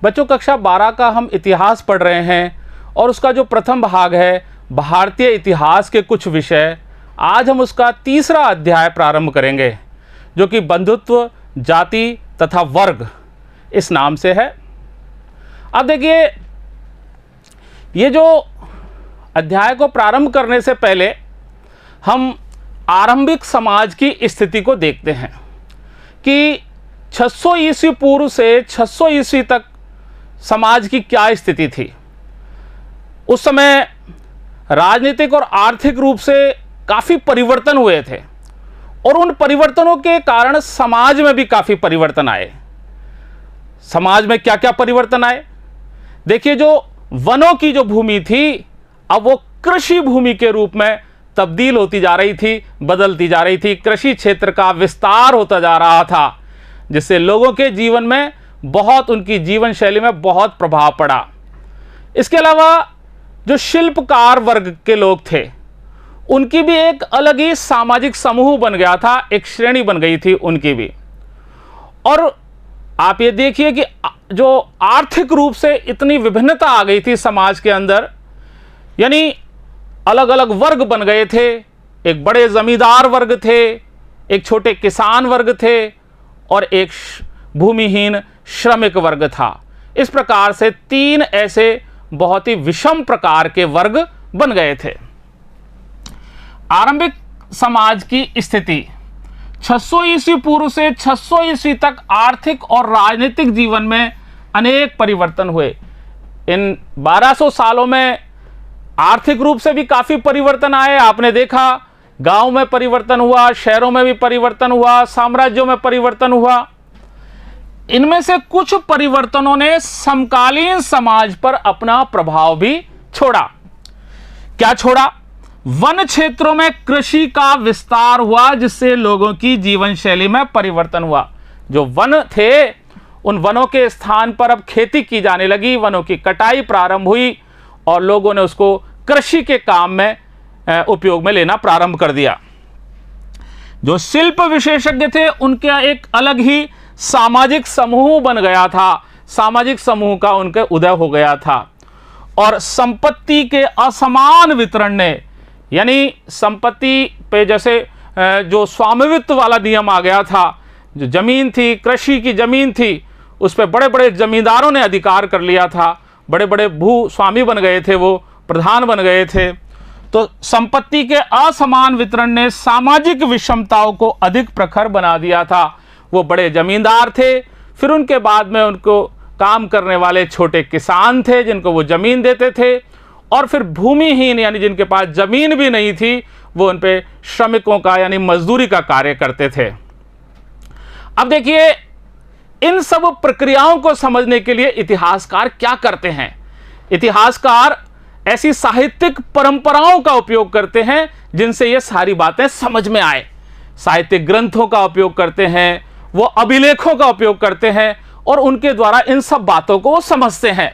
बच्चों कक्षा 12 का हम इतिहास पढ़ रहे हैं और उसका जो प्रथम भाग है भारतीय इतिहास के कुछ विषय, आज हम उसका तीसरा अध्याय प्रारंभ करेंगे जो कि बंधुत्व, जाति तथा वर्ग इस नाम से है। अब देखिए, ये जो अध्याय को प्रारंभ करने से पहले हम आरंभिक समाज की स्थिति को देखते हैं कि 600 ईस्वी पूर्व से 600 ईस्वी तक समाज की क्या स्थिति थी। उस समय राजनीतिक और आर्थिक रूप से काफ़ी परिवर्तन हुए थे और उन परिवर्तनों के कारण समाज में भी काफ़ी परिवर्तन आए। समाज में क्या क्या परिवर्तन आए? देखिए, जो वनों की जो भूमि थी अब वो कृषि भूमि के रूप में तब्दील होती जा रही थी, बदलती जा रही थी। कृषि क्षेत्र का विस्तार होता जा रहा था जिससे लोगों के जीवन में बहुत, उनकी जीवन शैली में बहुत प्रभाव पड़ा। इसके अलावा जो शिल्पकार वर्ग के लोग थे उनकी भी एक अलग ही सामाजिक समूह बन गया था, एक श्रेणी बन गई थी उनकी भी। और आप ये देखिए कि जो आर्थिक रूप से इतनी विभिन्नता आ गई थी समाज के अंदर, यानी अलग अलग वर्ग बन गए थे। एक बड़े जमींदार वर्ग थे, एक छोटे किसान वर्ग थे और एक भूमिहीन श्रमिक वर्ग था। इस प्रकार से तीन ऐसे बहुत ही विषम प्रकार के वर्ग बन गए थे। आरंभिक समाज की स्थिति 600 ईस्वी पूर्व से 600 ईस्वी तक आर्थिक और राजनीतिक जीवन में अनेक परिवर्तन हुए। इन 1200 सालों में आर्थिक रूप से भी काफ़ी परिवर्तन आए। आपने देखा, गांव में परिवर्तन हुआ, शहरों में भी परिवर्तन हुआ, साम्राज्यों में परिवर्तन हुआ। इनमें से कुछ परिवर्तनों ने समकालीन समाज पर अपना प्रभाव भी छोड़ा। क्या छोड़ा? वन क्षेत्रों में कृषि का विस्तार हुआ जिससे लोगों की जीवन शैली में परिवर्तन हुआ। जो वन थे उन वनों के स्थान पर अब खेती की जाने लगी, वनों की कटाई प्रारंभ हुई और लोगों ने उसको कृषि के काम में उपयोग में लेना प्रारंभ कर दिया। जो शिल्प विशेषज्ञ थे उनका एक अलग ही सामाजिक समूह बन गया था, सामाजिक समूह का उनके उदय हो गया था। और संपत्ति के असमान वितरण ने, यानी संपत्ति पे जैसे जो स्वामित्व वाला नियम आ गया था, जो जमीन थी, कृषि की जमीन थी, उस पर बड़े बड़े जमींदारों ने अधिकार कर लिया था, बड़े बड़े भू स्वामी बन गए थे, वो प्रधान बन गए थे। तो संपत्ति के असमान वितरण ने सामाजिक विषमताओं को अधिक प्रखर बना दिया था। वो बड़े जमींदार थे, फिर उनके बाद में उनको काम करने वाले छोटे किसान थे जिनको वो जमीन देते थे, और फिर भूमिहीन यानी जिनके पास जमीन भी नहीं थी वो उन पे श्रमिकों का यानी मजदूरी का कार्य करते थे। अब देखिए, इन सब प्रक्रियाओं को समझने के लिए इतिहासकार क्या करते हैं? इतिहासकार ऐसी साहित्यिक परंपराओं का उपयोग करते हैं जिनसे ये सारी बातें समझ में आए। साहित्यिक ग्रंथों का उपयोग करते हैं, वो अभिलेखों का उपयोग करते हैं और उनके द्वारा इन सब बातों को वो समझते हैं।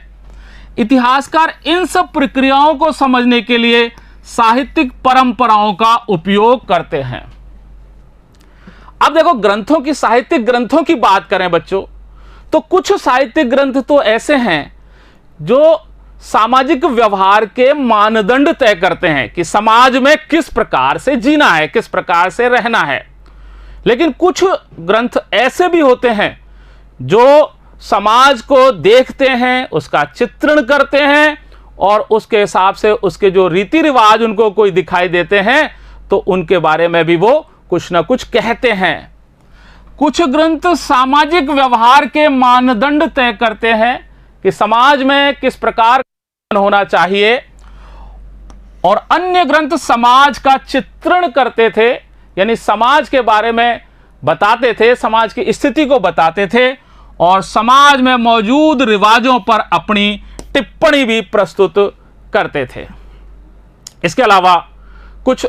इतिहासकार इन सब प्रक्रियाओं को समझने के लिए साहित्यिक परंपराओं का उपयोग करते हैं। अब देखो, ग्रंथों की, साहित्यिक ग्रंथों की बात करें बच्चों, तो कुछ साहित्यिक ग्रंथ तो ऐसे हैं जो सामाजिक व्यवहार के मानदंड तय करते हैं कि समाज में किस प्रकार से जीना है, किस प्रकार से रहना है। लेकिन कुछ ग्रंथ ऐसे भी होते हैं जो समाज को देखते हैं, उसका चित्रण करते हैं और उसके हिसाब से उसके जो रीति रिवाज उनको कोई दिखाई देते हैं तो उनके बारे में भी वो कुछ ना कुछ कहते हैं। कुछ ग्रंथ सामाजिक व्यवहार के मानदंड तय करते हैं कि समाज में किस प्रकार होना चाहिए, और अन्य ग्रंथ समाज का चित्रण करते थे, यानी समाज के बारे में बताते थे, समाज की स्थिति को बताते थे और समाज में मौजूद रिवाजों पर अपनी टिप्पणी भी प्रस्तुत करते थे। इसके अलावा कुछ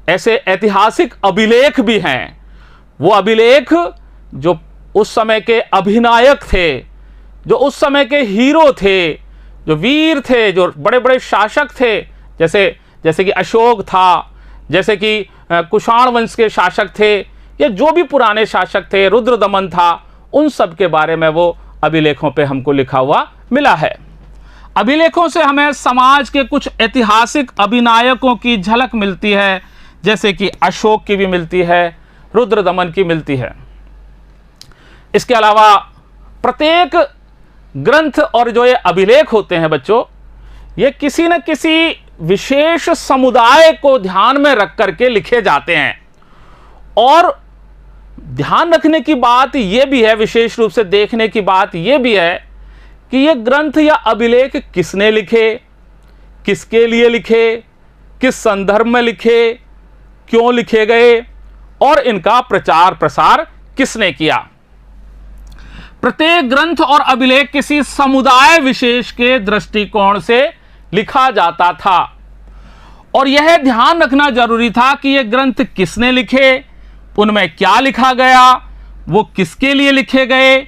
ऐसे ऐतिहासिक अभिलेख भी हैं। वो अभिलेख जो उस समय के अभिनायक थे, जो उस समय के हीरो थे, जो वीर थे, जो बड़े बड़े शासक थे, जैसे कि अशोक था, जैसे कि कुषाण वंश के शासक थे, या जो भी पुराने शासक थे, रुद्रदमन था, उन सब के बारे में वो अभिलेखों पे हमको लिखा हुआ मिला है। अभिलेखों से हमें समाज के कुछ ऐतिहासिक अभिनायकों की झलक मिलती है, जैसे कि अशोक की भी मिलती है, रुद्रदमन की मिलती है। इसके अलावा प्रत्येक ग्रंथ और जो ये अभिलेख होते हैं बच्चों, ये किसी न किसी विशेष समुदाय को ध्यान में रख करके लिखे जाते हैं। और ध्यान रखने की बात यह भी है, विशेष रूप से देखने की बात यह भी है कि ये ग्रंथ या अभिलेख किसने लिखे, किसके लिए लिखे, किस संदर्भ में लिखे, क्यों लिखे गए और इनका प्रचार प्रसार किसने किया। प्रत्येक ग्रंथ और अभिलेख किसी समुदाय विशेष के दृष्टिकोण से लिखा जाता था और यह ध्यान रखना जरूरी था कि यह ग्रंथ किसने लिखे, उनमें क्या लिखा गया, वो किसके लिए लिखे गए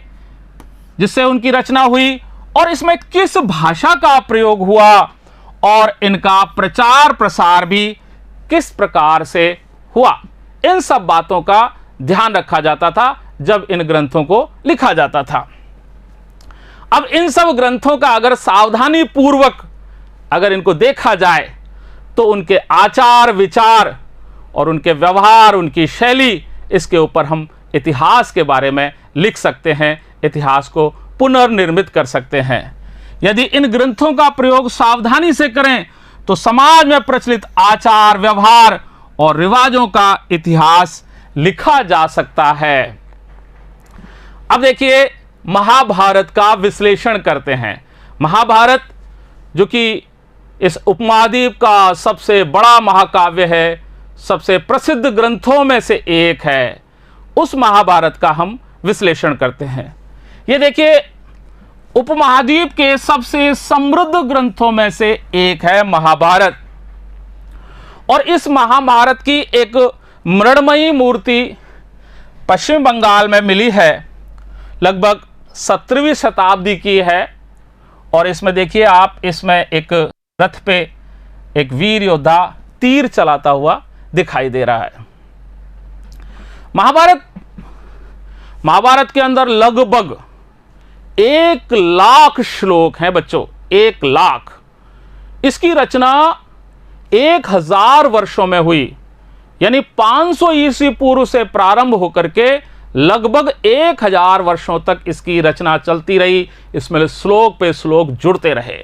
जिससे उनकी रचना हुई, और इसमें किस भाषा का प्रयोग हुआ और इनका प्रचार प्रसार भी किस प्रकार से हुआ। इन सब बातों का ध्यान रखा जाता था जब इन ग्रंथों को लिखा जाता था। अब इन सब ग्रंथों का अगर सावधानी पूर्वक अगर इनको देखा जाए तो उनके आचार विचार और उनके व्यवहार, उनकी शैली, इसके ऊपर हम इतिहास के बारे में लिख सकते हैं, इतिहास को पुनर्निर्मित कर सकते हैं। यदि इन ग्रंथों का प्रयोग सावधानी से करें तो समाज में प्रचलित आचार व्यवहार और रिवाजों का इतिहास लिखा जा सकता है। अब देखिए, महाभारत का विश्लेषण करते हैं। महाभारत जो कि इस उपमहाद्वीप का सबसे बड़ा महाकाव्य है, सबसे प्रसिद्ध ग्रंथों में से एक है, उस महाभारत का हम विश्लेषण करते हैं। ये देखिए, उपमहाद्वीप के सबसे समृद्ध ग्रंथों में से एक है महाभारत। और इस महाभारत की एक मृण्मयी मूर्ति पश्चिम बंगाल में मिली है, लगभग 17वीं शताब्दी की है। और इसमें देखिए आप, इसमें एक रथ पे एक वीर योद्धा तीर चलाता हुआ दिखाई दे रहा है। महाभारत के अंदर लगभग 1 लाख श्लोक हैं बच्चों, 1 लाख। इसकी रचना 1000 वर्षों में हुई, यानी 500 ईस्वी पूर्व से प्रारंभ होकर के लगभग 1000 वर्षों तक इसकी रचना चलती रही। इसमें श्लोक पे श्लोक जुड़ते रहे।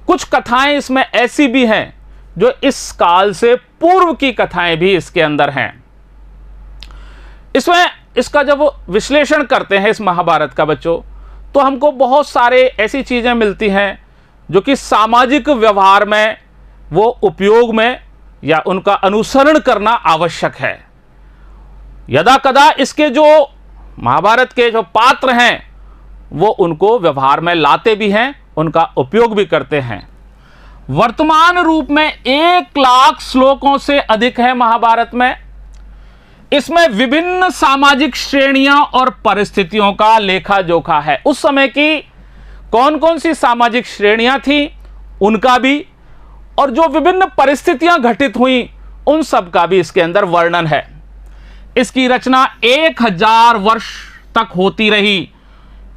कुछ कथाएं इसमें ऐसी भी हैं जो इस काल से पूर्व की कथाएं भी इसके अंदर हैं। इसमें इसका जब विश्लेषण करते हैं इस महाभारत का बच्चों, तो हमको बहुत सारे ऐसी चीजें मिलती हैं जो कि सामाजिक व्यवहार में वो उपयोग में या उनका अनुसरण करना आवश्यक है। यदा कदा इसके जो महाभारत के जो पात्र हैं वो उनको व्यवहार में लाते भी हैं, उनका उपयोग भी करते हैं। वर्तमान रूप में 1 लाख श्लोकों से अधिक है महाभारत में। इसमें विभिन्न सामाजिक श्रेणियां और परिस्थितियों का लेखा जोखा है। उस समय की कौन कौन सी सामाजिक श्रेणियां थी उनका भी, और जो विभिन्न परिस्थितियां घटित हुई उन सब का भी इसके अंदर वर्णन है। इसकी रचना 1000 वर्ष तक होती रही।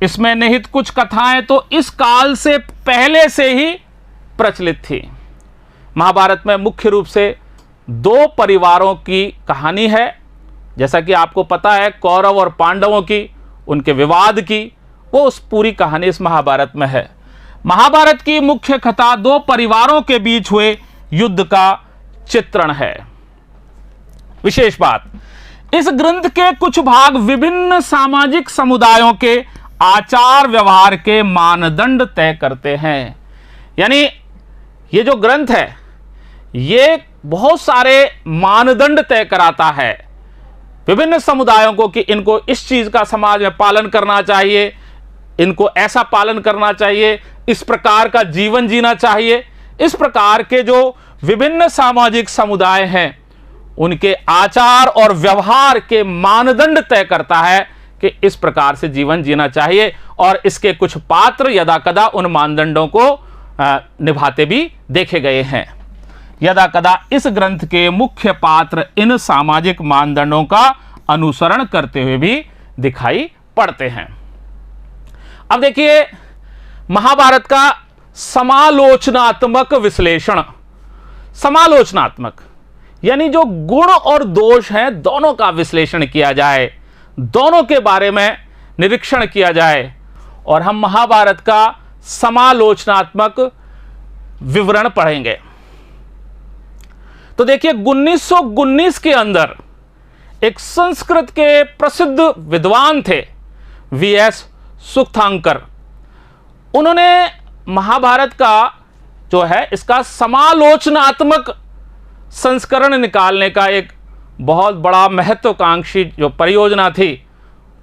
इसमें निहित कुछ कथाएं तो इस काल से पहले से ही प्रचलित थी। महाभारत में मुख्य रूप से 2 परिवारों की कहानी है, जैसा कि आपको पता है, कौरव और पांडवों की, उनके विवाद की, वो उस पूरी कहानी इस महाभारत में है। महाभारत की मुख्य कथा 2 परिवारों के बीच हुए युद्ध का चित्रण है। विशेष बात, इस ग्रंथ के कुछ भाग विभिन्न सामाजिक समुदायों के आचार व्यवहार के मानदंड तय करते हैं। यानी ये जो ग्रंथ है ये बहुत सारे मानदंड तय कराता है विभिन्न समुदायों को कि इनको इस चीज का समाज में पालन करना चाहिए, इनको ऐसा पालन करना चाहिए, इस प्रकार का जीवन जीना चाहिए। इस प्रकार के जो विभिन्न सामाजिक समुदाय हैं उनके आचार और व्यवहार के मानदंड तय करता है कि इस प्रकार से जीवन जीना चाहिए, और इसके कुछ पात्र यदा कदा उन मानदंडों को निभाते भी देखे गए हैं। यदा कदा इस ग्रंथ के मुख्य पात्र इन सामाजिक मानदंडों का अनुसरण करते हुए भी दिखाई पड़ते हैं। अब देखिए महाभारत का समालोचनात्मक विश्लेषण। समालोचनात्मक यानी जो गुण और दोष हैं दोनों का विश्लेषण किया जाए, दोनों के बारे में निरीक्षण किया जाए और हम महाभारत का समालोचनात्मक विवरण पढ़ेंगे। तो देखिए 1919 के अंदर एक संस्कृत के प्रसिद्ध विद्वान थे वीएस सुक्तांकर। उन्होंने महाभारत का जो है इसका समालोचनात्मक संस्करण निकालने का एक बहुत बड़ा महत्वाकांक्षी जो परियोजना थी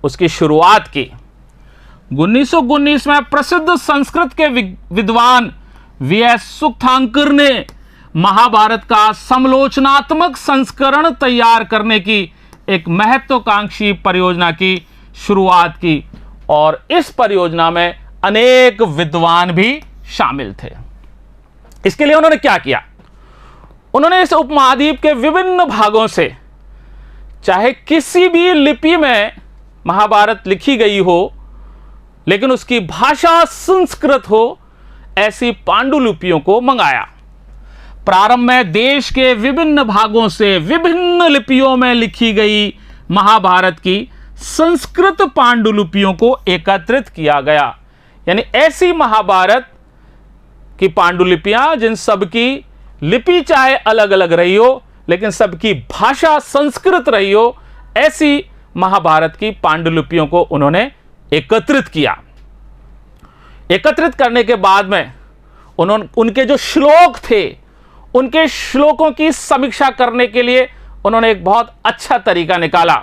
उसकी शुरुआत की। 1919 में प्रसिद्ध संस्कृत के विद्वान वीएस सुक्तांकर ने महाभारत का समालोचनात्मक संस्करण तैयार करने की एक महत्वाकांक्षी परियोजना की शुरुआत की और इस परियोजना में अनेक विद्वान भी शामिल थे। इसके लिए उन्होंने क्या किया? उन्होंने इस उपमहाद्वीप के विभिन्न भागों से, चाहे किसी भी लिपि में महाभारत लिखी गई हो लेकिन उसकी भाषा संस्कृत हो, ऐसी पांडुलिपियों को मंगाया। प्रारंभ में देश के विभिन्न भागों से विभिन्न लिपियों में लिखी गई महाभारत की संस्कृत पांडुलिपियों को एकत्रित किया गया। यानी ऐसी महाभारत की पांडुलिपियां जिन सबकी लिपि चाहे अलग अलग रही हो लेकिन सबकी भाषा संस्कृत रही हो, ऐसी महाभारत की पांडुलिपियों को उन्होंने एकत्रित किया। एकत्रित करने के बाद में उनके जो श्लोक थे, उनके श्लोकों की समीक्षा करने के लिए उन्होंने एक बहुत अच्छा तरीका निकाला।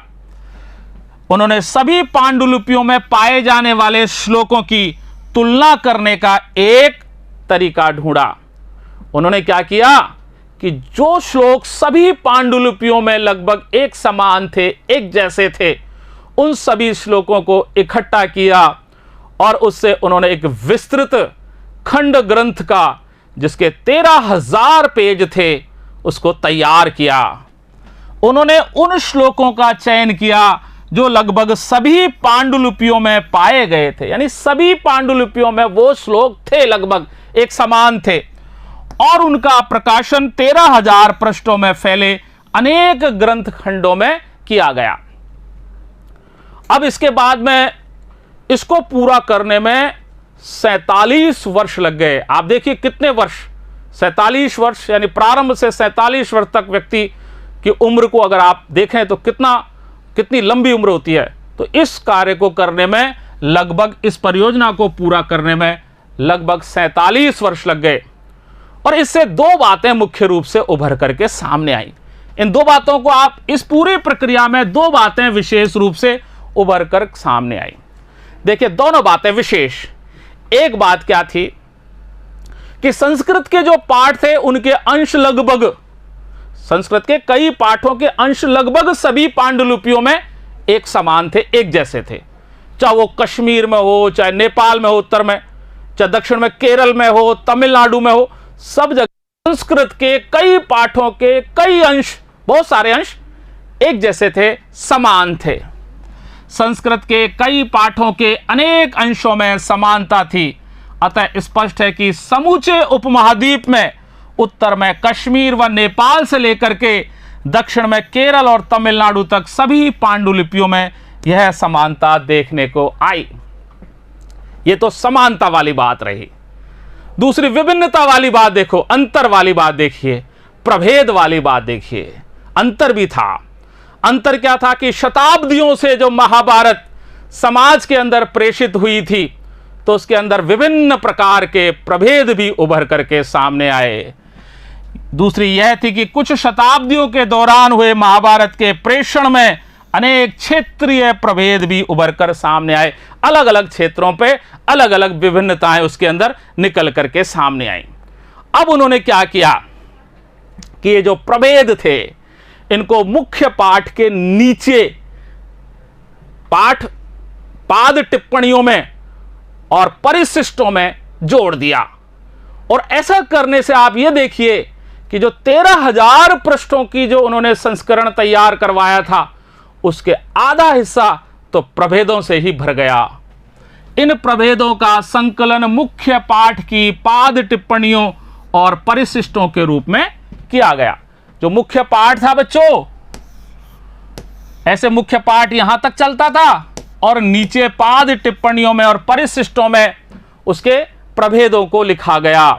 उन्होंने सभी पांडुलिपियों में पाए जाने वाले श्लोकों की तुलना करने का एक तरीका ढूंढा। उन्होंने क्या किया कि जो श्लोक सभी पांडुलिपियों में लगभग एक समान थे, एक जैसे थे, उन सभी श्लोकों को इकट्ठा किया और उससे उन्होंने एक विस्तृत खंड ग्रंथ का, जिसके 13,000 पेज थे, उसको तैयार किया। उन्होंने उन श्लोकों का चयन किया जो लगभग सभी पांडुलिपियों में पाए गए थे। यानी सभी पांडुलिपियों में वो श्लोक थे, लगभग एक समान थे और उनका प्रकाशन 13,000 पृष्ठों में फैले अनेक ग्रंथ खंडों में किया गया। अब इसके बाद में इसको पूरा करने में 47 वर्ष लग गए। आप देखिए कितने वर्ष, 47 वर्ष, यानी प्रारंभ से 47 वर्ष तक व्यक्ति की उम्र को अगर आप देखें तो कितनी लंबी उम्र होती है। तो इस कार्य को करने में लगभग, इस परियोजना को पूरा करने में लगभग 47 वर्ष लग गए और इससे दो बातें मुख्य रूप से उभर करके सामने आई। इन दो बातों को आप, इस पूरी प्रक्रिया में दो बातें विशेष रूप से उभर कर सामने आई। देखिए दोनों बातें विशेष। एक बात क्या थी कि संस्कृत के जो पाठ थे उनके अंश लगभग, संस्कृत के कई पाठों के अंश लगभग सभी पांडुलिपियों में एक समान थे, एक जैसे थे। चाहे वो कश्मीर में हो, चाहे नेपाल में हो उत्तर में, चाहे दक्षिण में केरल में हो, तमिलनाडु में हो, सब जगह संस्कृत के कई पाठों के कई अंश, बहुत सारे अंश एक जैसे थे, समान थे। संस्कृत के कई पाठों के अनेक अंशों में समानता थी। अतः स्पष्ट है कि समूचे उपमहाद्वीप में, उत्तर में कश्मीर व नेपाल से लेकर के दक्षिण में केरल और तमिलनाडु तक सभी पांडुलिपियों में यह समानता देखने को आई। यह तो समानता वाली बात रही। दूसरी विभिन्नता वाली बात देखो, अंतर वाली बात देखिए, प्रभेद वाली बात देखिए। अंतर भी था। अंतर क्या था कि शताब्दियों से जो महाभारत समाज के अंदर प्रेषित हुई थी तो उसके अंदर विभिन्न प्रकार के प्रभेद भी उभर करके सामने आए। दूसरी यह थी कि कुछ शताब्दियों के दौरान हुए महाभारत के प्रेषण में अनेक क्षेत्रीय प्रभेद भी उभर कर सामने आए। अलग अलग क्षेत्रों पे अलग अलग विभिन्नताएं उसके अंदर निकल करके सामने आई। अब उन्होंने क्या किया कि ये जो प्रभेद थे इनको मुख्य पाठ के नीचे पाद टिप्पणियों में और परिशिष्टों में जोड़ दिया। और ऐसा करने से आप ये देखिए कि जो 13,000 पृष्ठों की जो उन्होंने संस्करण तैयार करवाया था उसके आधा हिस्सा तो प्रभेदों से ही भर गया। इन प्रभेदों का संकलन मुख्य पाठ की पाद टिप्पणियों और परिशिष्टों के रूप में किया गया। जो मुख्य पाठ था बच्चों, ऐसे मुख्य पाठ यहां तक चलता था और नीचे पाद टिप्पणियों में और परिशिष्टों में उसके प्रभेदों को लिखा गया।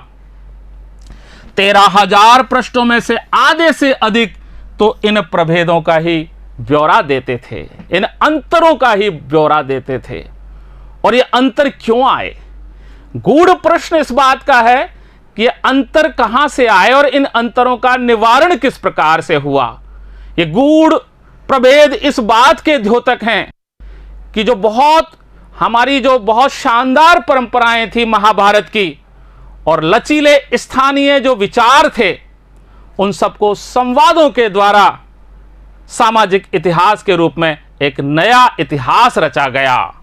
13,000 पृष्ठों में से आधे से अधिक तो इन प्रभेदों का ही ब्यौरा देते थे, इन अंतरों का ही ब्यौरा देते थे। और ये अंतर क्यों आए? गूढ़ प्रश्न इस बात का है कि ये अंतर कहां से आए और इन अंतरों का निवारण किस प्रकार से हुआ। ये गूढ़ प्रभेद इस बात के द्योतक हैं कि जो बहुत शानदार परंपराएं थी महाभारत की और लचीले स्थानीय जो विचार थे, उन सबको संवादों के द्वारा सामाजिक इतिहास के रूप में एक नया इतिहास रचा गया।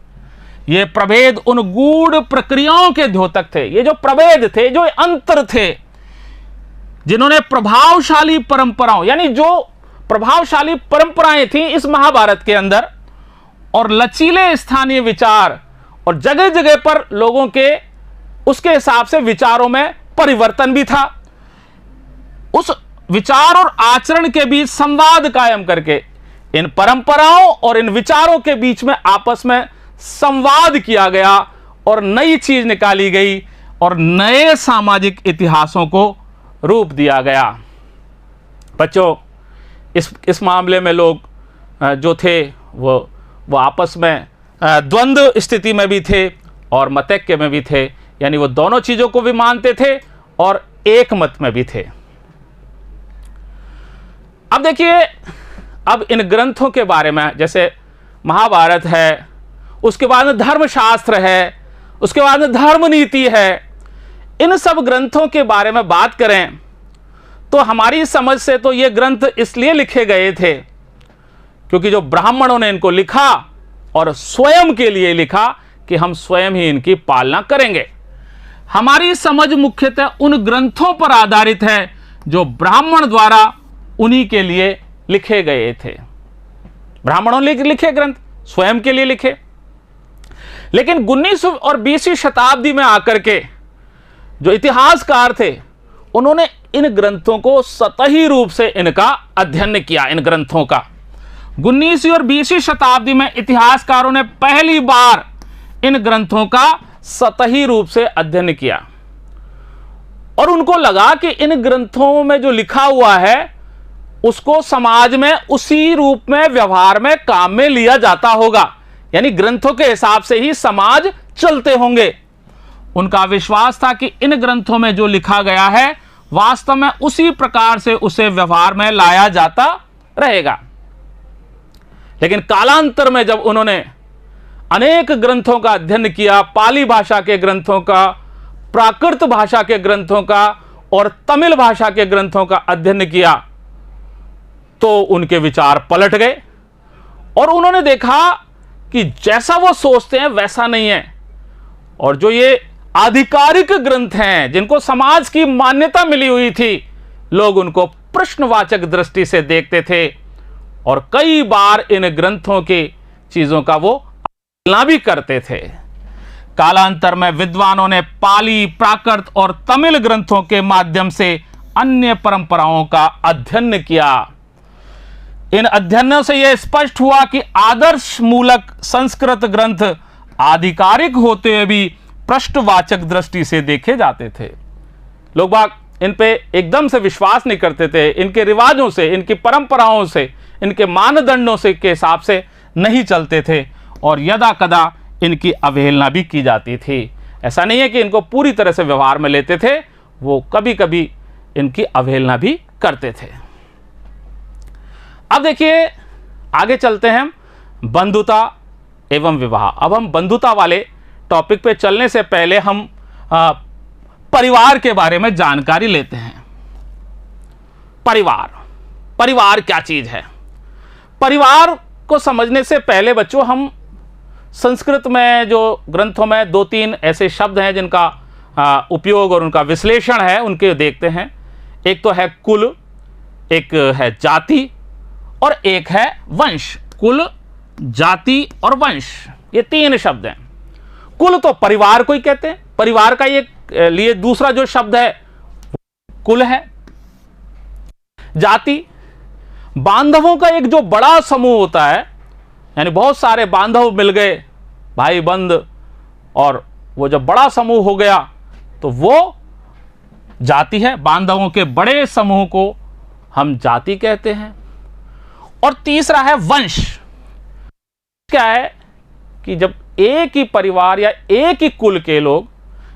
ये प्रभेद उन गूढ़ प्रक्रियाओं के द्योतक थे। ये जो प्रभेद थे, जो अंतर थे, जिन्होंने प्रभावशाली परंपराओं, यानी जो प्रभावशाली परंपराएं थी इस महाभारत के अंदर, और लचीले स्थानीय विचार और जगह जगह पर लोगों के उसके हिसाब से विचारों में परिवर्तन भी था। उस विचार और आचरण के बीच संवाद कायम करके इन परंपराओं और इन विचारों के बीच में आपस में संवाद किया गया और नई चीज निकाली गई और नए सामाजिक इतिहासों को रूप दिया गया। बच्चों, इस मामले में लोग जो थे वो आपस में द्वंद्व स्थिति में भी थे और मतैक्य में भी थे, यानी वो दोनों चीजों को भी मानते थे और एक मत में भी थे। अब देखिए, अब इन ग्रंथों के बारे में, जैसे महाभारत है, उसके बाद में धर्मशास्त्र है, उसके बाद में धर्म नीति है, इन सब ग्रंथों के बारे में बात करें तो हमारी समझ से तो ये ग्रंथ इसलिए लिखे गए थे क्योंकि जो ब्राह्मणों ने इनको लिखा और स्वयं के लिए लिखा कि हम स्वयं ही इनकी पालना करेंगे। हमारी समझ मुख्यतः उन ग्रंथों पर आधारित है जो ब्राह्मण द्वारा उन्हीं के लिए लिखे गए थे। ब्राह्मणों ने लिखे ग्रंथ, स्वयं के लिए लिखे। लेकिन 19वीं और 20वीं शताब्दी में आकर के जो इतिहासकार थे, उन्होंने इन ग्रंथों को सतही रूप से इनका अध्ययन किया। इन ग्रंथों का 19वीं और 20वीं शताब्दी में इतिहासकारों ने पहली बार इन ग्रंथों का सतही रूप से अध्ययन किया और उनको लगा कि इन ग्रंथों में जो लिखा हुआ है उसको समाज में उसी रूप में, व्यवहार में, काम में लिया जाता होगा, यानी ग्रंथों के हिसाब से ही समाज चलते होंगे। उनका विश्वास था कि इन ग्रंथों में जो लिखा गया है वास्तव में उसी प्रकार से उसे व्यवहार में लाया जाता रहेगा। लेकिन कालांतर में जब उन्होंने अनेक ग्रंथों का अध्ययन किया, पाली भाषा के ग्रंथों का, प्राकृत भाषा के ग्रंथों का और तमिल भाषा के ग्रंथों का अध्ययन किया, तो उनके विचार पलट गए और उन्होंने देखा कि जैसा वो सोचते हैं वैसा नहीं है। और जो ये आधिकारिक ग्रंथ हैं जिनको समाज की मान्यता मिली हुई थी, लोग उनको प्रश्नवाचक दृष्टि से देखते थे और कई बार इन ग्रंथों की चीजों का वो आलोचना भी करते थे। कालांतर में विद्वानों ने पाली, प्राकृत और तमिल ग्रंथों के माध्यम से अन्य परंपराओं का अध्ययन किया। इन अध्ययनों से यह स्पष्ट हुआ कि आदर्श मूलक संस्कृत ग्रंथ आधिकारिक होते हुए भी प्रश्नवाचक दृष्टि से देखे जाते थे। लोग बाग इन पे एकदम से विश्वास नहीं करते थे, इनके रिवाजों से, इनकी परंपराओं से, इनके मानदंडों से के हिसाब से नहीं चलते थे और यदा कदा इनकी अवहेलना भी की जाती थी। ऐसा नहीं है कि इनको पूरी तरह से व्यवहार में लेते थे, वो कभी कभी इनकी अवहेलना भी करते थे। अब देखिए, आगे चलते हैं बंधुता एवं विवाह। अब हम बंधुता वाले टॉपिक पे चलने से पहले हम परिवार के बारे में जानकारी लेते हैं। परिवार क्या चीज है? परिवार को समझने से पहले बच्चों, हम संस्कृत में जो ग्रंथों में 2-3 ऐसे शब्द हैं जिनका उपयोग और उनका विश्लेषण है, उनके देखते हैं। एक तो है कुल, एक है जाति और एक है वंश। कुल, जाति और वंश, ये 3 शब्द हैं। कुल तो परिवार को ही कहते हैं, परिवार का ये लिए दूसरा जो शब्द है कुल है। जाति बांधवों का एक जो बड़ा समूह होता है, यानी बहुत सारे बांधव मिल गए, भाई बंद, और वो जब बड़ा समूह हो गया तो वो जाति है। बांधवों के बड़े समूह को हम जाति कहते हैं। और तीसरा है वंश। क्या है कि जब एक ही परिवार या एक ही कुल के लोग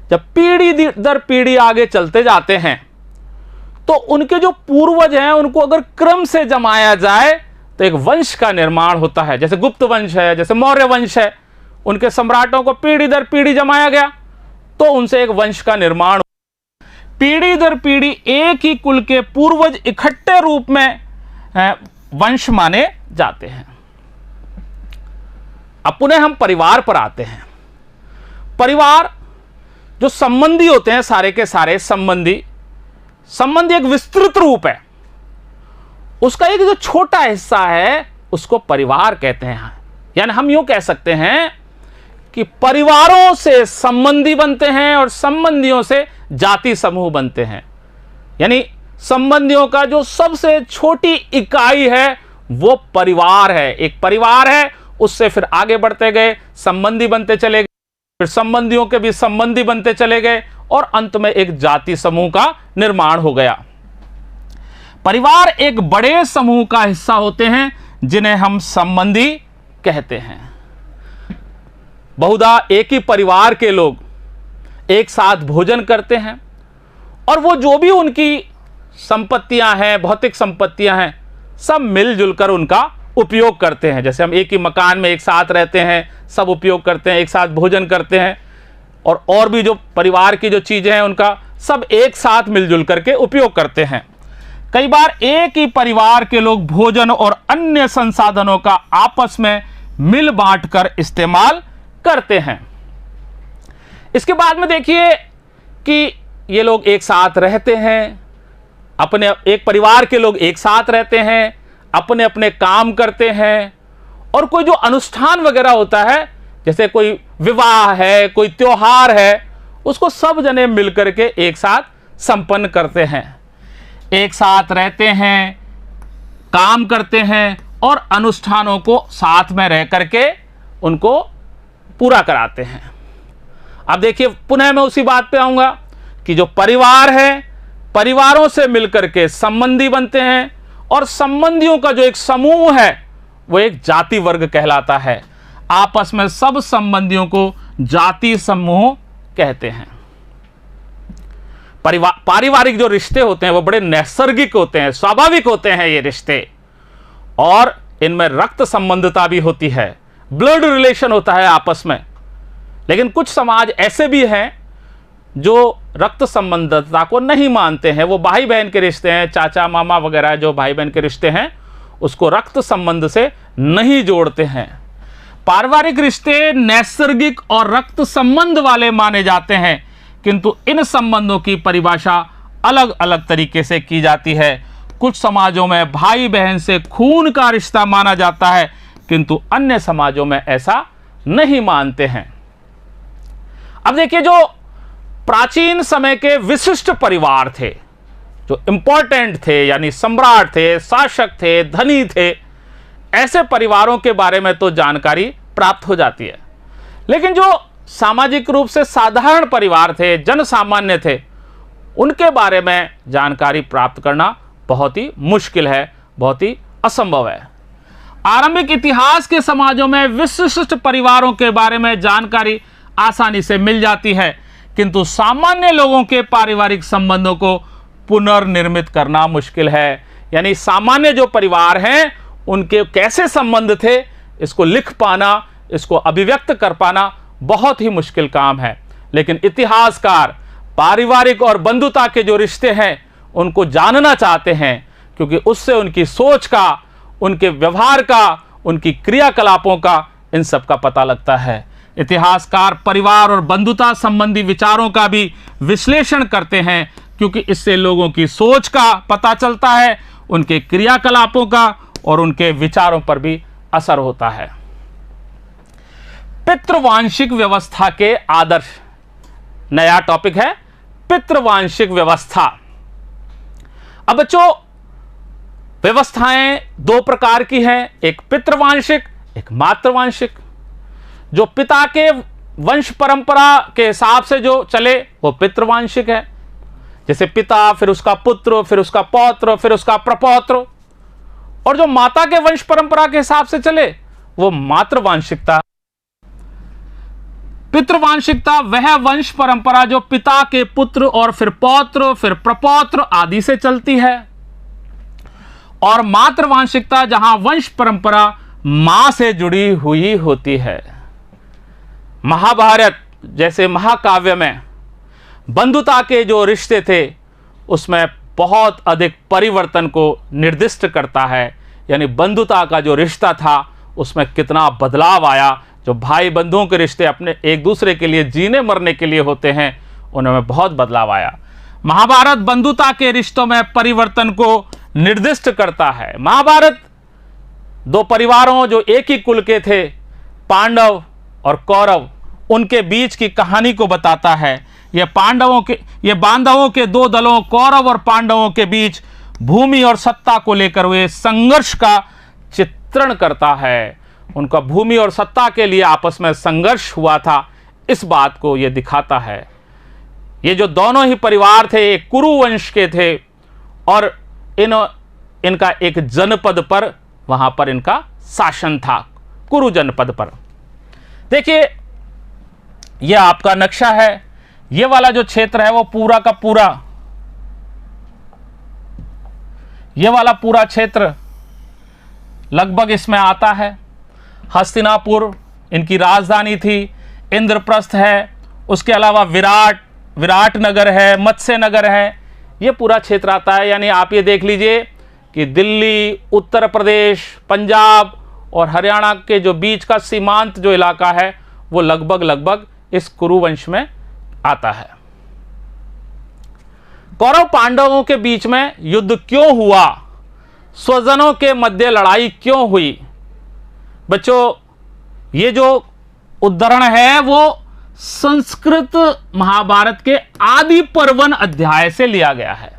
जब पीढ़ी दर पीढ़ी आगे चलते जाते हैं तो उनके जो पूर्वज हैं उनको अगर क्रम से जमाया जाए तो एक वंश का निर्माण होता है। जैसे गुप्त वंश है, जैसे मौर्य वंश है, उनके सम्राटों को पीढ़ी दर पीढ़ी जमाया गया तो उनसे एक वंश का निर्माण। पीढ़ी दर पीढ़ी एक ही कुल के पूर्वज इकट्ठे रूप में वंश माने जाते हैं। अब पुनः हम परिवार पर आते हैं। परिवार जो संबंधी होते हैं, सारे के सारे संबंधी एक विस्तृत रूप है, उसका एक जो छोटा हिस्सा है उसको परिवार कहते हैं। यानी हम यूं कह सकते हैं कि परिवारों से संबंधी बनते हैं और संबंधियों से जाति समूह बनते हैं। यानी संबंधियों का जो सबसे छोटी इकाई है वो परिवार है। एक परिवार है, उससे फिर आगे बढ़ते गए, संबंधी बनते चले गए, फिर संबंधियों के भी संबंधी बनते चले गए और अंत में एक जाति समूह का निर्माण हो गया। परिवार एक बड़े समूह का हिस्सा होते हैं जिन्हें हम संबंधी कहते हैं। बहुधा एक ही परिवार के लोग एक साथ भोजन करते हैं और वो जो भी उनकी संपत्तियां हैं, भौतिक संपत्तियां हैं, सब मिलजुल कर उनका उपयोग करते हैं। जैसे हम एक ही मकान में एक साथ रहते हैं, सब उपयोग करते हैं, एक साथ भोजन करते हैं, और भी जो परिवार की जो चीजें हैं उनका सब एक साथ मिलजुल करके उपयोग करते हैं। कई बार एक ही परिवार के लोग भोजन और अन्य संसाधनों का आपस में मिल बांट कर इस्तेमाल करते हैं। इसके बाद में देखिए कि ये लोग एक साथ रहते हैं, अपने एक परिवार के लोग एक साथ रहते हैं, अपने अपने काम करते हैं, और कोई जो अनुष्ठान वगैरह होता है, जैसे कोई विवाह है, कोई त्योहार है, उसको सब जने मिलकर के एक साथ संपन्न करते हैं। एक साथ रहते हैं, काम करते हैं और अनुष्ठानों को साथ में रह करके उनको पूरा कराते हैं। अब देखिए पुनः मैं उसी बात पे आऊंगा कि जो परिवार है, परिवारों से मिलकर के संबंधी बनते हैं और संबंधियों का जो एक समूह है वो एक जाति वर्ग कहलाता है। आपस में सब संबंधियों को जाति समूह कहते हैं। पारिवारिक जो रिश्ते होते हैं वो बड़े नैसर्गिक होते हैं, स्वाभाविक होते हैं ये रिश्ते, और इनमें रक्त संबंधता भी होती है, ब्लड रिलेशन होता है आपस में। लेकिन कुछ समाज ऐसे भी हैं जो रक्त संबंधता को नहीं मानते हैं। वो भाई बहन के रिश्ते हैं, चाचा मामा वगैरह जो भाई बहन के रिश्ते हैं उसको रक्त संबंध से नहीं जोड़ते हैं। पारिवारिक रिश्ते नैसर्गिक और रक्त संबंध वाले माने जाते हैं, किंतु इन संबंधों की परिभाषा अलग अलग तरीके से की जाती है। कुछ समाजों में भाई बहन से खून का रिश्ता माना जाता है, किंतु अन्य समाजों में ऐसा नहीं मानते हैं। अब देखिए जो प्राचीन समय के विशिष्ट परिवार थे, जो इंपॉर्टेंट थे, यानी सम्राट थे, शासक थे, धनी थे, ऐसे परिवारों के बारे में तो जानकारी प्राप्त हो जाती है। लेकिन जो सामाजिक रूप से साधारण परिवार थे, जन सामान्य थे, उनके बारे में जानकारी प्राप्त करना बहुत ही मुश्किल है, बहुत ही असंभव है। आरंभिक इतिहास के समाजों में विशिष्ट परिवारों के बारे में जानकारी आसानी से मिल जाती है, किंतु सामान्य लोगों के पारिवारिक संबंधों को पुनर्निर्मित करना मुश्किल है। यानी सामान्य जो परिवार हैं उनके कैसे संबंध थे, इसको लिख पाना, इसको अभिव्यक्त कर पाना बहुत ही मुश्किल काम है। लेकिन इतिहासकार पारिवारिक और बंधुता के जो रिश्ते हैं उनको जानना चाहते हैं, क्योंकि उससे उनकी सोच का, उनके व्यवहार का, उनकी क्रियाकलापों का, इन सब का पता लगता है। इतिहासकार परिवार और बंधुता संबंधी विचारों का भी विश्लेषण करते हैं, क्योंकि इससे लोगों की सोच का पता चलता है, उनके क्रियाकलापों का और उनके विचारों पर भी असर होता है। पितृवांशिक व्यवस्था के आदर्श। नया टॉपिक है पितृवांशिक व्यवस्था। अब बच्चों, व्यवस्थाएं दो प्रकार की हैं, एक पितृवांशिक, एक मातृवांशिक। जो पिता के वंश परंपरा के हिसाब से जो चले वो पितृवांशिक है, जैसे पिता, फिर उसका पुत्र, फिर उसका पौत्र, फिर उसका प्रपौत्र। और जो माता के वंश परंपरा के हिसाब से चले वो मातृवांशिकता। पितृवांशिकता वह वंश परंपरा जो पिता के पुत्र और फिर पौत्र, फिर प्रपौत्र आदि से चलती है। और मातृवांशिकता जहां वंश परंपरा मां से जुड़ी हुई होती है। महाभारत जैसे महाकाव्य में बंधुता के जो रिश्ते थे उसमें बहुत अधिक परिवर्तन को निर्दिष्ट करता है, यानी बंधुता का जो रिश्ता था उसमें कितना बदलाव आया। जो भाई बंधुओं के रिश्ते अपने एक दूसरे के लिए जीने मरने के लिए होते हैं, उनमें बहुत बदलाव आया। महाभारत बंधुता के रिश्तों में परिवर्तन को निर्दिष्ट करता है। महाभारत दो परिवारों जो एक ही कुल के थे, पांडव और कौरव, उनके बीच की कहानी को बताता है। यह बांधवों के दो दलों कौरव और पांडवों के बीच भूमि और सत्ता को लेकर हुए संघर्ष का चित्रण करता है। उनका भूमि और सत्ता के लिए आपस में संघर्ष हुआ था, इस बात को यह दिखाता है। ये जो दोनों ही परिवार थे एक कुरु वंश के थे और इनका एक जनपद पर वहां पर इनका शासन था, कुरु जनपद पर। देखिए, यह आपका नक्शा है। यह वाला जो क्षेत्र है वो पूरा का पूरा, यह वाला पूरा क्षेत्र लगभग इसमें आता है। हस्तिनापुर इनकी राजधानी थी, इंद्रप्रस्थ है, उसके अलावा विराट नगर है, मत्स्य नगर है, यह पूरा क्षेत्र आता है। यानी आप ये देख लीजिए कि दिल्ली, उत्तर प्रदेश, पंजाब और हरियाणा के जो बीच का सीमांत जो इलाका है वो लगभग इस कुरुवंश में आता है। कौरव पांडवों के बीच में युद्ध क्यों हुआ, स्वजनों के मध्य लड़ाई क्यों हुई? बच्चों, ये जो उद्धरण है वो संस्कृत महाभारत के आदि पर्वन अध्याय से लिया गया है।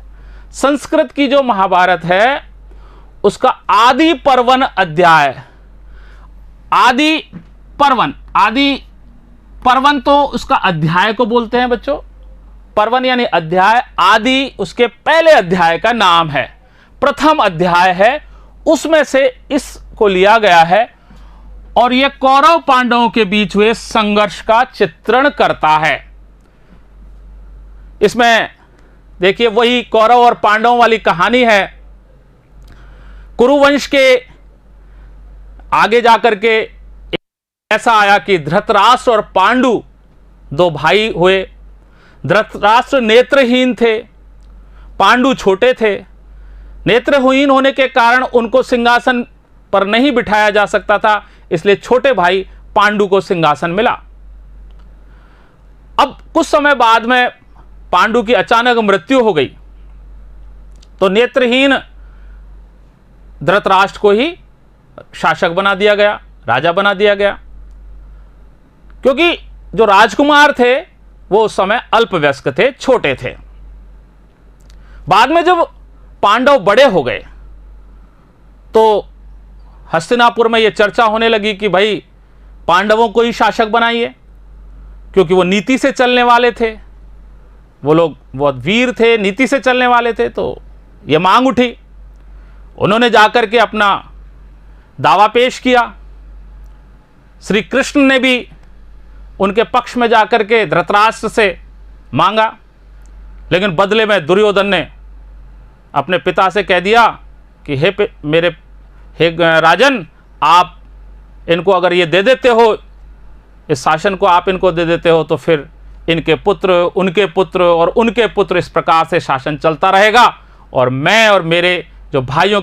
संस्कृत की जो महाभारत है उसका आदि पर्वन अध्याय, आदि पर्वन तो उसका अध्याय को बोलते हैं बच्चों। पर्वन यानी अध्याय, आदि उसके पहले अध्याय का नाम है, प्रथम अध्याय है, उसमें से इसको लिया गया है। और यह कौरव पांडवों के बीच हुए संघर्ष का चित्रण करता है। इसमें देखिए वही कौरव और पांडवों वाली कहानी है। कुरुवंश के आगे जाकर के ऐसा आया कि धृतराष्ट्र और पांडु दो भाई हुए। धृतराष्ट्र नेत्रहीन थे, पांडु छोटे थे। नेत्रहीन होने के कारण उनको सिंहासन पर नहीं बिठाया जा सकता था, इसलिए छोटे भाई पांडु को सिंहासन मिला। अब कुछ समय बाद में पांडु की अचानक मृत्यु हो गई तो नेत्रहीन धृतराष्ट्र को ही शासक बना दिया गया, राजा बना दिया गया, क्योंकि जो राजकुमार थे वो उस समय अल्पवयस्क थे, छोटे थे। बाद में जब पांडव बड़े हो गए तो हस्तिनापुर में यह चर्चा होने लगी कि भाई पांडवों को ही शासक बनाइए, क्योंकि वो नीति से चलने वाले थे, वो लोग बहुत वीर थे, नीति से चलने वाले थे। तो यह मांग उठी, उन्होंने जाकर के अपना दावा पेश किया। श्री कृष्ण ने भी उनके पक्ष में जाकर के धृतराष्ट्र से मांगा, लेकिन बदले में दुर्योधन ने अपने पिता से कह दिया कि हे राजन, आप इनको अगर ये दे देते हो, इस शासन को आप इनको दे देते हो, तो फिर इनके पुत्र, उनके पुत्र और उनके पुत्र, इस प्रकार से शासन चलता रहेगा और मैं और मेरे जो भाइयों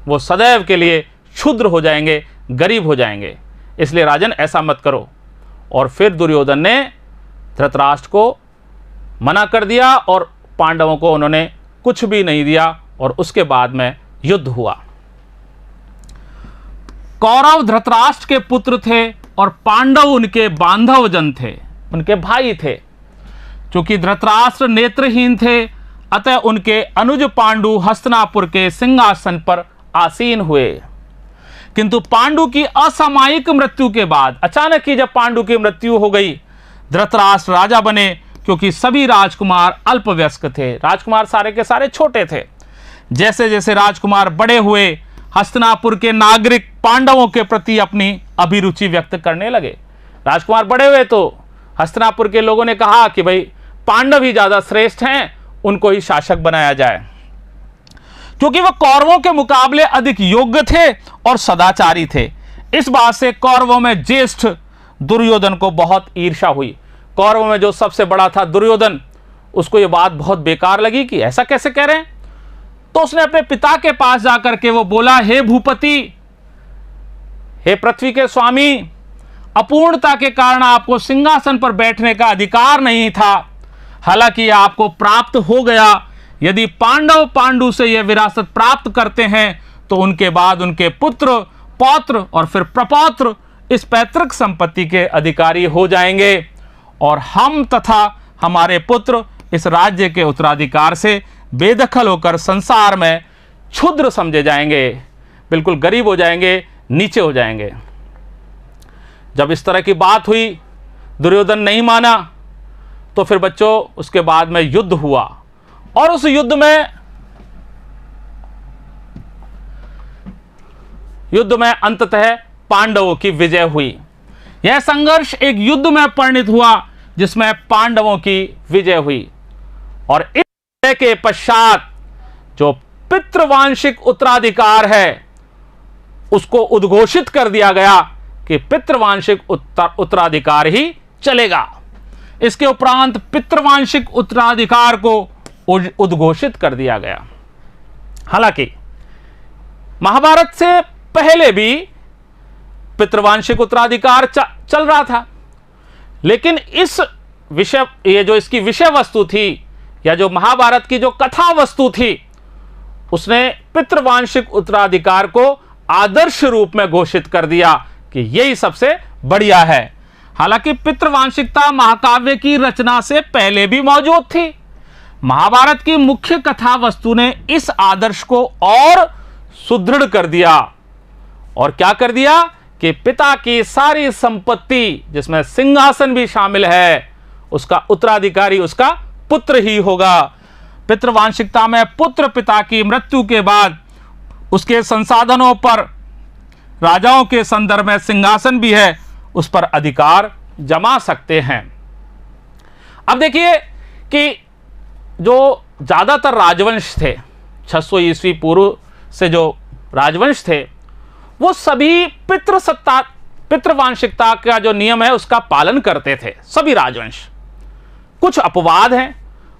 वो सदैव के लिए क्षुद्र हो जाएंगे, गरीब हो जाएंगे। इसलिए राजन ऐसा मत करो। और फिर दुर्योधन ने धृतराष्ट्र को मना कर दिया और पांडवों को उन्होंने कुछ भी नहीं दिया और उसके बाद में युद्ध हुआ। कौरव धृतराष्ट्र के पुत्र थे, और पांडव उनके बांधव जन थे, उनके भाई थे। क्योंकि धृतराष्ट्र नेत्रहीन थे, अतः उनके अनुज पांडु हस्तिनापुर के सिंहासन पर आसीन हुए। किंतु पांडु की असामयिक मृत्यु के बाद, अचानक ही जब पांडु की मृत्यु हो गई, धृतराष्ट्र राजा बने। क्योंकि सभी राजकुमार अल्पवयस्क थे, राजकुमार सारे के सारे छोटे थे। जैसे जैसे राजकुमार बड़े हुए, हस्तिनापुर के नागरिक पांडवों के प्रति अपनी अभिरुचि व्यक्त करने लगे। राजकुमार बड़े हुए तो हस्तिनापुर के लोगों ने कहा कि भाई पांडव ही ज्यादा श्रेष्ठ हैं, उनको ही शासक बनाया जाए। क्योंकि वह कौरवों के मुकाबले अधिक योग्य थे और सदाचारी थे। इस बात से कौरवों में ज्येष्ठ दुर्योधन को बहुत ईर्ष्या हुई। कौरवों में जो सबसे बड़ा था दुर्योधन, उसको यह बात बहुत बेकार लगी कि ऐसा कैसे कह रहे हैं। तो उसने अपने पिता के पास जाकर के वो बोला, हे भूपति, हे पृथ्वी के स्वामी, अपूर्णता के कारण आपको सिंहासन पर बैठने का अधिकार नहीं था, हालांकि आपको प्राप्त हो गया। यदि पांडव पांडु से यह विरासत प्राप्त करते हैं तो उनके बाद उनके पुत्र, पौत्र और फिर प्रपौत्र इस पैतृक संपत्ति के अधिकारी हो जाएंगे और हम तथा हमारे पुत्र इस राज्य के उत्तराधिकार से बेदखल होकर संसार में क्षुद्र समझे जाएंगे, बिल्कुल गरीब हो जाएंगे, नीचे हो जाएंगे। जब इस तरह की बात हुई, दुर्योधन नहीं माना, तो फिर बच्चों उसके बाद में युद्ध हुआ और उस युद्ध में अंततः पांडवों की विजय हुई। यह संघर्ष एक युद्ध में परिणत हुआ जिसमें पांडवों की विजय हुई। और इस विजय के पश्चात जो पितृवांशिक उत्तराधिकार है उसको उद्घोषित कर दिया गया कि पितृवांशिक उत्तराधिकार ही चलेगा। इसके उपरांत पितृवांशिक उत्तराधिकार को उद्घोषित कर दिया गया। हालांकि महाभारत से पहले भी पितृवांशिक उत्तराधिकार चल रहा था, लेकिन इस विषय, ये जो इसकी विषय वस्तु थी या जो महाभारत की जो कथा वस्तु थी, उसने पितृवांशिक उत्तराधिकार को आदर्श रूप में घोषित कर दिया कि यही सबसे बढ़िया है। हालांकि पितृवांशिकता महाकाव्य की रचना से पहले भी मौजूद थी। महाभारत की मुख्य कथा वस्तु ने इस आदर्श को और सुदृढ़ कर दिया। और क्या कर दिया कि पिता की सारी संपत्ति, जिसमें सिंहासन भी शामिल है, उसका उत्तराधिकारी उसका पुत्र ही होगा। पितृवांशिकता में पुत्र पिता की मृत्यु के बाद उसके संसाधनों पर राजाओं के संदर्भ में सिंहासन भी है, उस पर अधिकार जमा सकते हैं। अब देखिए कि जो ज्यादातर राजवंश थे, 600 ईस्वी पूर्व से जो राजवंश थे, वो सभी पितृवांशिकता का जो नियम है उसका पालन करते थे, सभी राजवंश। कुछ अपवाद हैं,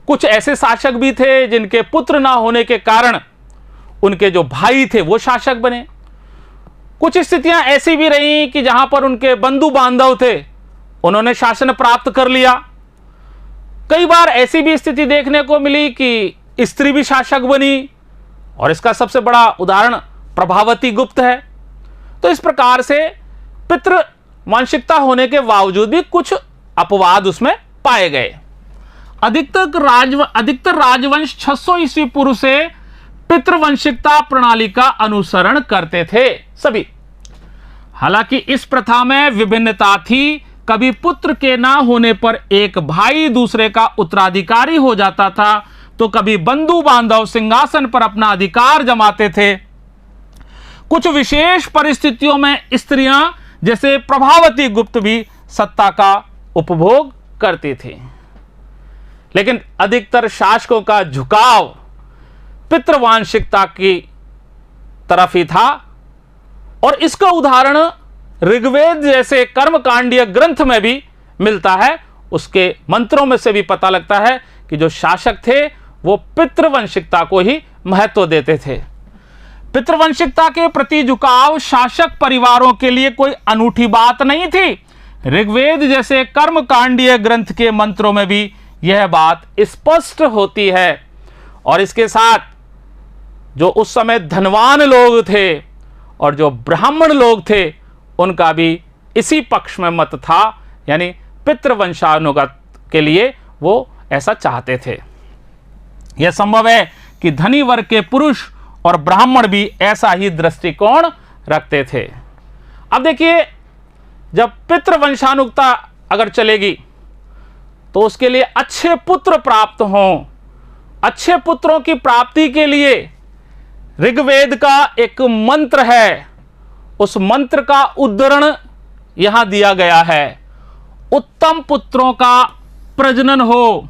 कुछ ऐसे शासक भी थे जिनके पुत्र ना होने के कारण उनके जो भाई थे वो शासक बने। कुछ स्थितियां ऐसी भी रही कि जहां पर उनके बंधु बांधव थे, उन्होंने शासन प्राप्त कर लिया। कई बार ऐसी भी स्थिति देखने को मिली कि स्त्री भी शासक बनी, और इसका सबसे बड़ा उदाहरण प्रभावती गुप्त है। तो इस प्रकार से पितृवांशिकता होने के बावजूद भी कुछ अपवाद उसमें पाए गए। अधिकतर राजवंश 600 ईस्वी पूर्व से पितृवंशिकता प्रणाली का अनुसरण करते थे सभी। हालांकि इस प्रथा में विभिन्नता थी। कभी पुत्र के ना होने पर एक भाई दूसरे का उत्तराधिकारी हो जाता था, तो कभी बंधु बांधव सिंहासन पर अपना अधिकार जमाते थे। कुछ विशेष परिस्थितियों में स्त्रियां जैसे प्रभावती गुप्त भी सत्ता का उपभोग करती थी। लेकिन अधिकतर शासकों का झुकाव पितृवांशिकता की तरफ ही था, और इसका उदाहरण ऋग्वेद जैसे कर्मकांडीय ग्रंथ में भी मिलता है। उसके मंत्रों में से भी पता लगता है कि जो शासक थे वो पितृवंशिकता को ही महत्व देते थे। पितृवंशिकता के प्रति झुकाव शासक परिवारों के लिए कोई अनूठी बात नहीं थी। ऋग्वेद जैसे कर्मकांडीय ग्रंथ के मंत्रों में भी यह बात स्पष्ट होती है। और इसके साथ जो उस समय धनवान लोग थे और जो ब्राह्मण लोग थे, उनका भी इसी पक्ष में मत था, यानी पितृवंशानुगत के लिए वो ऐसा चाहते थे। यह संभव है कि धनी वर्ग के पुरुष और ब्राह्मण भी ऐसा ही दृष्टिकोण रखते थे। अब देखिए, जब पितृवंशानुगता अगर चलेगी तो उसके लिए अच्छे पुत्र प्राप्त हों। अच्छे पुत्रों की प्राप्ति के लिए ऋग्वेद का एक मंत्र है, उस मंत्र का उद्धरण यहां दिया गया है। उत्तम पुत्रों का प्रजनन हो।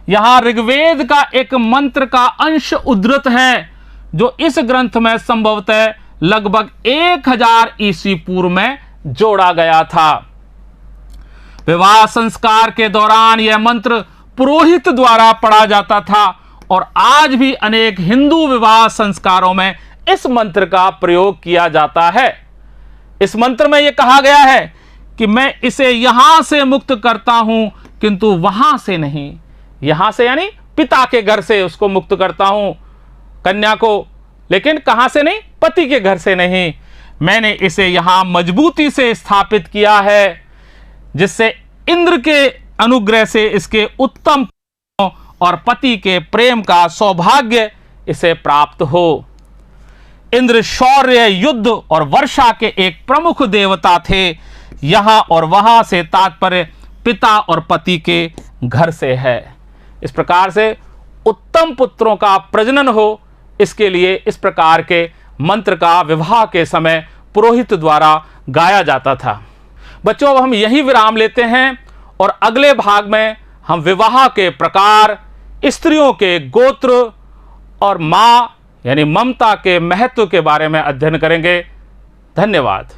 यहां ऋग्वेद का एक मंत्र का अंश उद्धृत है, जो इस ग्रंथ में संभवतः लगभग 1000 ईस्वी पूर्व में जोड़ा गया था। विवाह संस्कार के दौरान यह मंत्र पुरोहित द्वारा पढ़ा जाता था और आज भी अनेक हिंदू विवाह संस्कारों में इस मंत्र का प्रयोग किया जाता है। इस मंत्र में यह कहा गया है कि मैं इसे यहां से मुक्त करता हूं, किंतु वहां से नहीं। यहां से यानी पिता के घर से उसको मुक्त करता हूं कन्या को, लेकिन कहां से नहीं, पति के घर से नहीं। मैंने इसे यहां मजबूती से स्थापित किया है, जिससे इंद्र के अनुग्रह से इसके उत्तम और पति के प्रेम का सौभाग्य इसे प्राप्त हो। इंद्र शौर्य, युद्ध और वर्षा के एक प्रमुख देवता थे। यहां और वहां से तात्पर्य पिता और पति के घर से है। इस प्रकार से उत्तम पुत्रों का प्रजनन हो, इसके लिए इस प्रकार के मंत्र का विवाह के समय पुरोहित द्वारा गाया जाता था। बच्चों, अब हम यही विराम लेते हैं और अगले भाग में हम विवाह के प्रकार, स्त्रियों के गोत्र और मां यानी ममता के महत्व के बारे में अध्ययन करेंगे। धन्यवाद।